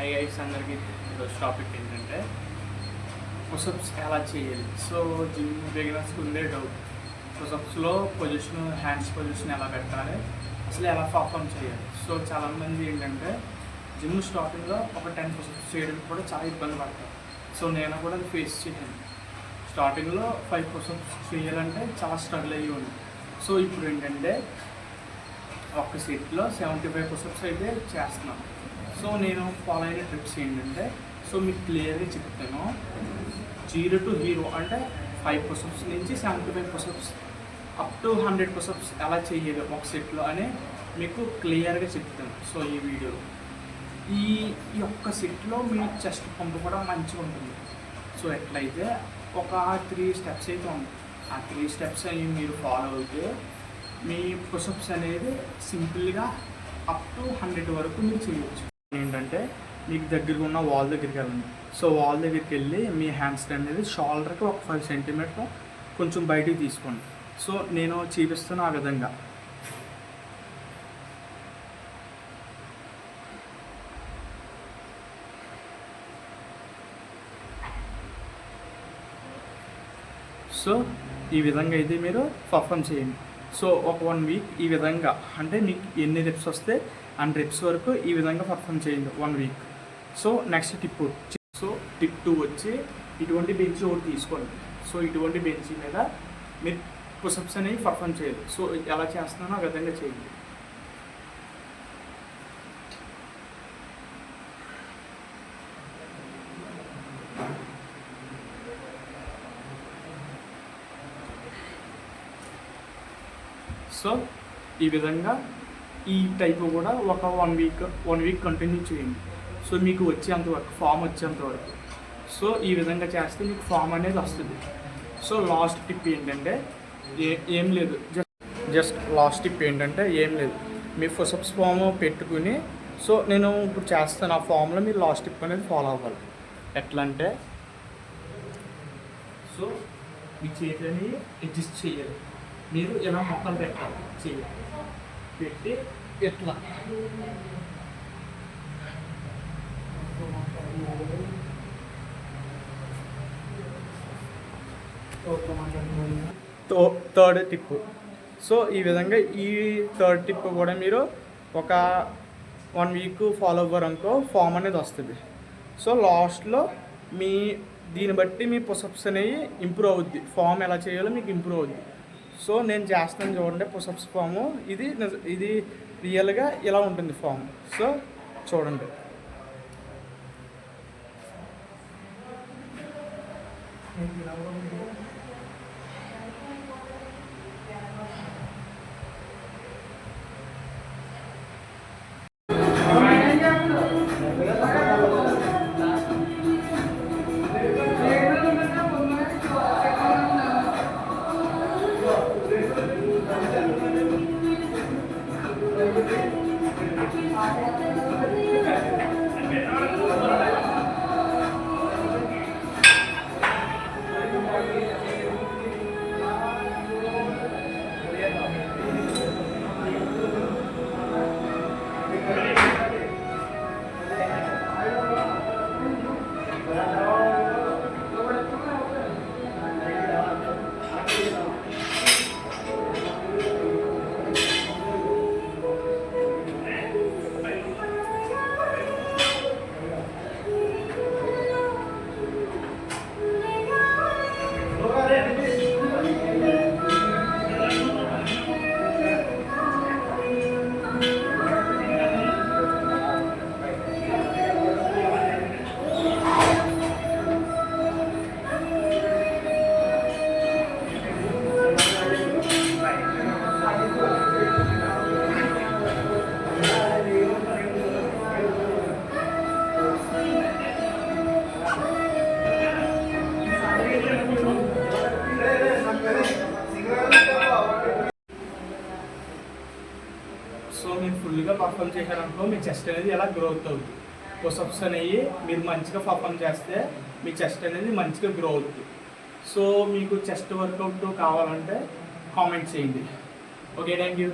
Hi guys అందరికీ ఈరోజు topic ఏంటంటే పుషప్స్ ఎలా చేయాలి. సో జిమ్ బిగినర్స్కి ఉండే డౌట్, పుషప్స్లో పొజిషన్, హ్యాండ్స్ పొజిషన్ ఎలా పెట్టాలి, అసలు ఎలా పర్ఫామ్ చేయాలి. సో చాలామంది ఏంటంటే జిమ్ స్టార్టింగ్లో ఒక 10 పుషప్స్ చేయడానికి కూడా చాలా ఇబ్బంది పడతారు. సో నేను కూడా అది ఫేస్ చేశాను. స్టార్టింగ్లో 5 పుషప్స్ చేయాలంటే చాలా స్ట్రగుల్ అయ్యి ఉంది. సో ఇప్పుడు ఏంటంటే ఒక సెట్లో 75 పుషప్స్ అయితే చేస్తున్నాను. సో నేను ఫాలో అయిన ట్రిప్స్ ఏంటంటే, సో మీకు క్లియర్గా చెప్తాను. 0 to hero అంటే 5 పుషప్స్ నుంచి 75 పుషప్స్ అప్ టు 100 పుషప్స్ ఎలా చేయాలి ఒక సెట్లో అని మీకు క్లియర్గా చెప్తాను. సో ఈ వీడియోలో ఈ ఒక్క సెట్లో మీ చెస్ట్ పంపు కూడా మంచిగా ఉంటుంది. సో ఎట్లయితే ఒక 3 స్టెప్స్ అయితే ఉంది. ఆ 3 స్టెప్స్ అవి మీరు ఫాలో అయితే మీ పుషప్స్ అనేది సింపుల్గా అప్ టు 100 వరకు మీరు చేయవచ్చు. ఏంటంటే మీకు దగ్గరగా ఉన్న వాల్ దగ్గరికి వెళ్ళండి. సో వాల్ దగ్గరికి వెళ్ళి మీ హ్యాండ్స్ అనేది షోల్డర్కి ఒక 5 సెంటీమీటర్ కొంచెం బయటికి తీసుకోండి. సో నేను చూపిస్తాను ఆ విధంగా. సో ఈ విధంగా అయితే మీరు పర్ఫామ్ చేయండి. సో ఒక 1 వీక్ ఈ విధంగా, అంటే మీకు ఎన్ని రెప్స్ వస్తే అన్ని రెప్స్ వరకు ఈ విధంగా పర్ఫామ్ చేయండి 1 week. So next tip, so tip 2 వచ్చి ఇటువంటి బెంచ్ ఒకటి తీసుకోండి. సో ఇటువంటి బెంచ్ మీద మీరు పుషప్స్ అనేవి పర్ఫామ్ చేయాలి. సో ఎలా చేస్తున్నానో ఆ విధంగా చేయండి. సో ఈ విధంగా ఈ టైప్ కూడా ఒక 1 వీక్ కంటిన్యూ చేయండి. సో మీకు వచ్చేంతవరకు, ఫామ్ వచ్చేంతవరకు. సో ఈ విధంగా చేస్తే మీకు ఫామ్ అనేది వస్తుంది. సో లాస్ట్ టిప్ ఏంటంటే ఏం లేదు, జస్ట్ లాస్ట్ టిప్ ఏంటంటే ఏం లేదు, మీ పుషప్స్ ఫామ్ పెట్టుకుని, సో నేను ఇప్పుడు చేస్తాను ఆ ఫామ్లో మీరు లాస్ట్ టిప్ అనేది ఫాలో అవ్వాలి. ఎట్లా అంటే, సో మీ చేతిని అడ్జస్ట్ చేయాలి. మీరు ఇలా మొక్కలు పెట్టాలి, చేయాలి, పెట్టి ఎట్లా థర్డ్ టిప్. సో ఈ విధంగా ఈ థర్డ్ టిప్ కూడా మీరు ఒక 1 వీక్ ఫాలో అవ్వరనుకో ఫామ్ అనేది వస్తుంది. సో లాస్ట్లో దీన్ని బట్టి మీ పుషప్స్ అనేవి ఇంప్రూవ్ అవుద్ది. ఫామ్ ఎలా చేయాలో మీకు ఇంప్రూవ్ అవుద్ది. సో నేను చేస్తాను చూడండి పుషప్స్ ఫాము. ఇది రియల్గా ఇలా ఉంటుంది ఫామ్. సో చూడండి. సో మీరు ఫుల్గా పర్ఫామ్ చేశారనుకో మీ చెస్ట్ అనేది ఎలా గ్రోత్ అవుతుంది. పుషప్స్ అనేవి మీరు మంచిగా పర్ఫామ్ చేస్తే మీ చెస్ట్ అనేది మంచిగా గ్రో అవుతుంది. సో మీకు చెస్ట్ వర్కౌట్ కావాలంటే కామెంట్ చేయండి. Okay, thank you.